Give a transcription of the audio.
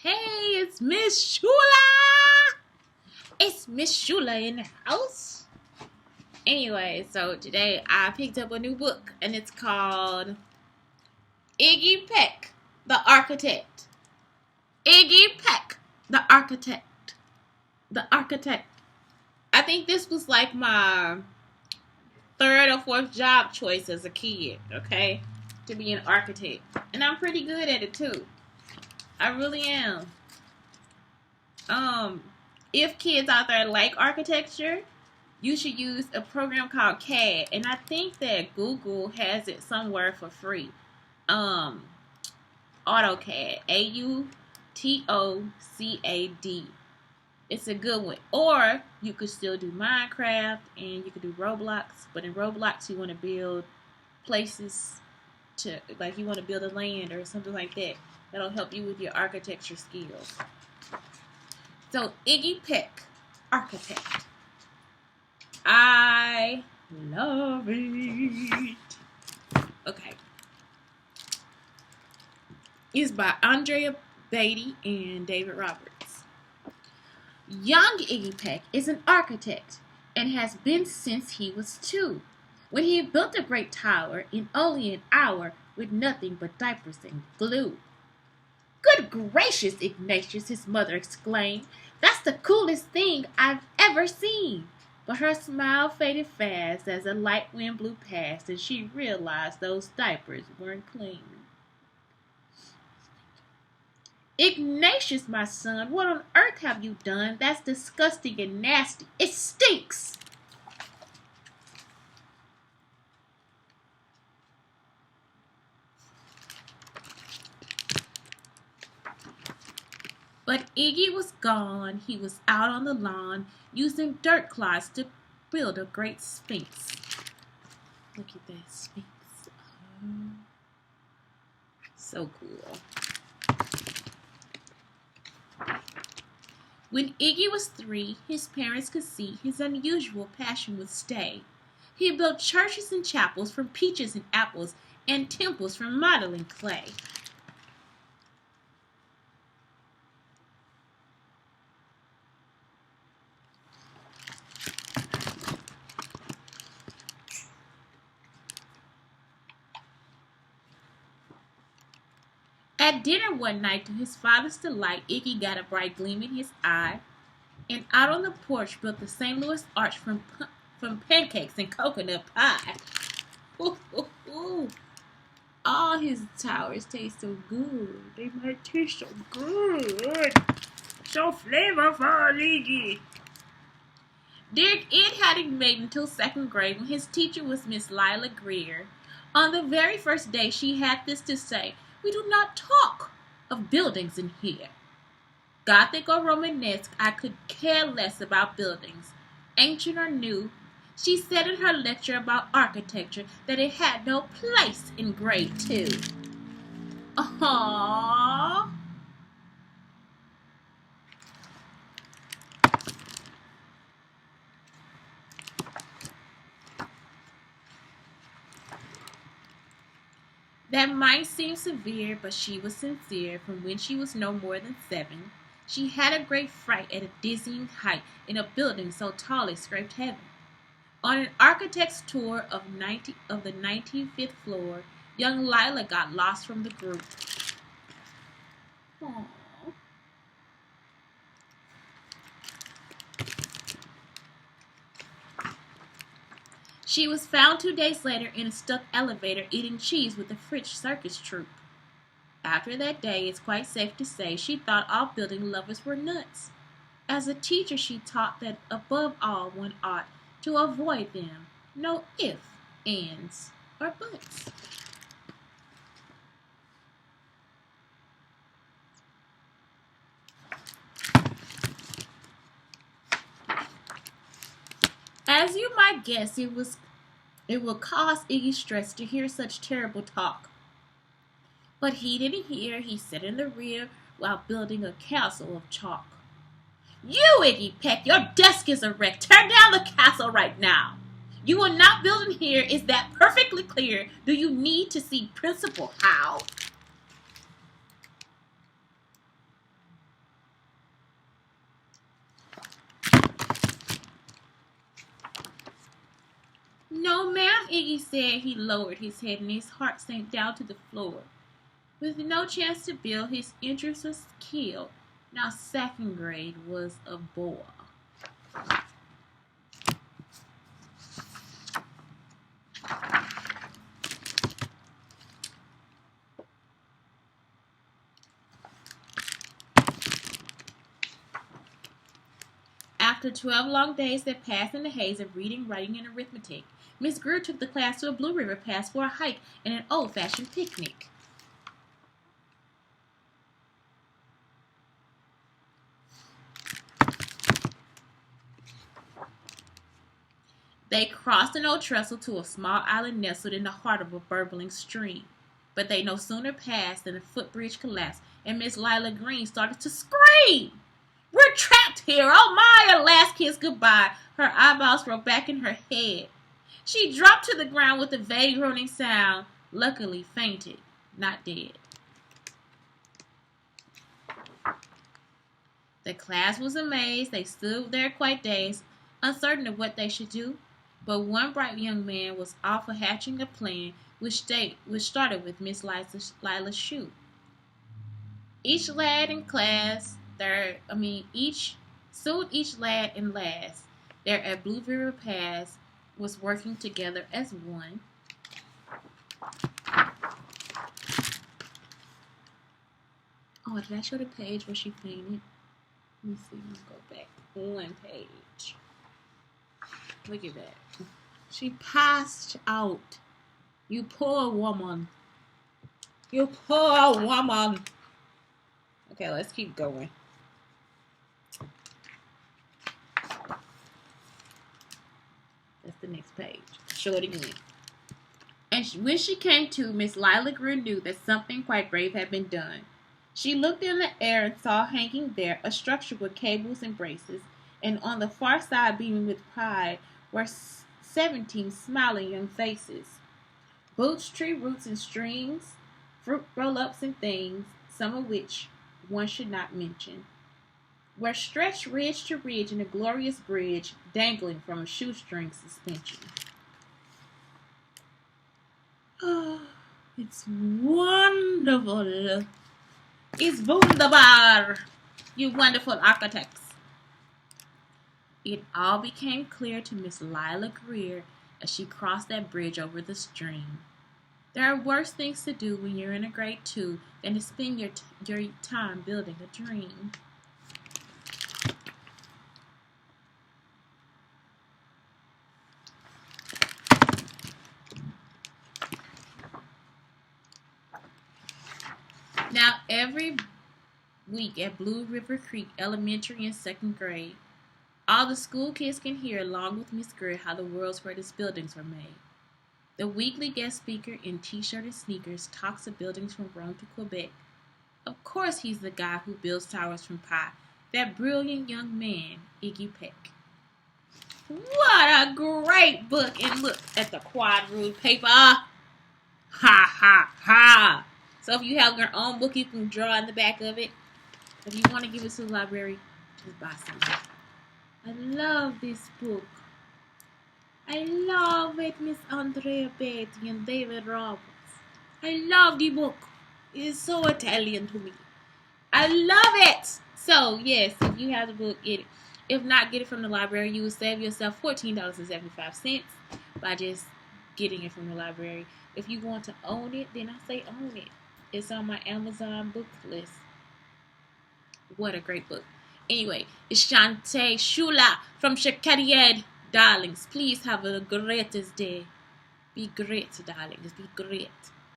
Hey, it's Miss Shula. It's Miss Shula in the house. Anyway, so today I picked up a new book and it's called Iggy Peck, the Architect. Iggy Peck, the Architect. The Architect. I think this was like my third or fourth job choice as a kid, okay? To be an architect. And I'm pretty good at it too. I really am. If kids out there like architecture, you should use a program called CAD, and I think that Google has it somewhere for free. AutoCAD, AutoCAD. It's a good one. Or you could still do Minecraft, and you could do Roblox. But in Roblox, you want to build places to, like, you want to build a land or something like that. That'll help you with your architecture skills. So, Iggy Peck, Architect. I love it. Okay. It's by Andrea, Beaty, and David Roberts. Young Iggy Peck is an architect and has been since he was 2, when he built a great tower in only an hour with nothing but diapers and glue. "Good gracious, Ignatius," his mother exclaimed. "That's the coolest thing I've ever seen." But her smile faded fast as a light wind blew past and she realized those diapers weren't clean. "Ignatius, my son, what on earth have you done? That's disgusting and nasty. It stinks." But Iggy was gone. He was out on the lawn using dirt clods to build a great sphinx. Look at that sphinx. Oh, so cool. When Iggy was 3, his parents could see his unusual passion would stay. He built churches and chapels from peaches and apples and temples from modeling clay. At dinner one night, to his father's delight, Iggy got a bright gleam in his eye, and out on the porch built the St. Louis Arch from pancakes and coconut pie. Ooh, ooh, ooh. All his towers taste so good. They might taste so good. So flavorful, Iggy. It hadn't made until 2nd grade when his teacher was Miss Lila Greer. On the very first day, she had this to say: "We do not talk of buildings in here. Gothic or Romanesque, I could care less about buildings. Ancient or new," she said in her lecture about architecture that it had no place in grade 2. Aww. That might seem severe, but she was sincere. From when she was no more than 7, she had a great fright at a dizzying height in a building so tall it scraped heaven. On an architect's tour of the 95th floor, young Lila got lost from the group. Aww. She was found 2 days later in a stuck elevator eating cheese with a French circus troupe. After that day, it's quite safe to say she thought all building lovers were nuts. As a teacher, she taught that above all one ought to avoid them. No ifs, ands, or buts. As you might guess, it will cause Iggy stress to hear such terrible talk. But he didn't hear. He sat in the rear while building a castle of chalk. "You, Iggy Peck, your desk is a wreck. Tear down the castle right now. You will not build in here. Is that perfectly clear? Do you need to see Principal Howe?" Iggy said, he lowered his head and his heart sank down to the floor. With no chance to build, his interest was killed. Now second grade was a bore. After 12 long days that passed in the haze of reading, writing, and arithmetic, Miss Greer took the class to a Blue River Pass for a hike and an old-fashioned picnic. They crossed an old trestle to a small island nestled in the heart of a burbling stream. But they no sooner passed than the footbridge collapsed, and Miss Lila Green started to scream. "We're trapped here! Oh my! A last kiss goodbye!" Her eyeballs rolled back in her head. She dropped to the ground with a vague groaning sound, luckily fainted, not dead. The class was amazed. They stood there quite dazed, uncertain of what they should do. But one bright young man was off hatching a plan which started with Miss Lila's shoe. Each lad in class, each lad and lass there at Blue River Pass was working together as one. Oh, did I show the page where she fainted? Let me see. Let's go back one page. Look at that. She passed out. You poor woman. You poor woman. Okay, let's keep going. That's the next page. Show it again. And when she came to, Miss Lila Greer knew that something quite grave had been done. She looked in the air and saw hanging there a structure with cables and braces, and on the far side, beaming with pride, were 17 smiling young faces. Boots, tree roots, and strings, fruit roll-ups and things, some of which one should not mention, were stretched ridge to ridge in a glorious bridge dangling from a shoestring suspension. Oh, it's wonderful. It's wunderbar, you wonderful architects. It all became clear to Miss Lila Greer as she crossed that bridge over the stream. There are worse things to do when you're in a grade 2 than to spend your time building a dream. Now, every week at Blue River Creek Elementary in second grade, all the school kids can hear, along with Miss Greer, how the world's greatest buildings were made. The weekly guest speaker in t-shirt and sneakers talks of buildings from Rome to Quebec. Of course, he's the guy who builds towers from pie, that brilliant young man, Iggy Peck. What a great book! And look at the quadruple paper. Ha ha ha! So if you have your own book, you can draw in the back of it. If you want to give it to the library, just buy some. I love this book. I love it, Miss Andrea Beaty and David Roberts. I love the book. It is so Italian to me. I love it. So, yes, if you have the book, get it. If not, get it from the library. You will save yourself $14.75 by just getting it from the library. If you want to own it, then I say own it. It's on my Amazon book list. What a great book. Anyway, it's Shante Shula from Shakariad. Darlings, please have the greatest day. Be great, darlings. Be great.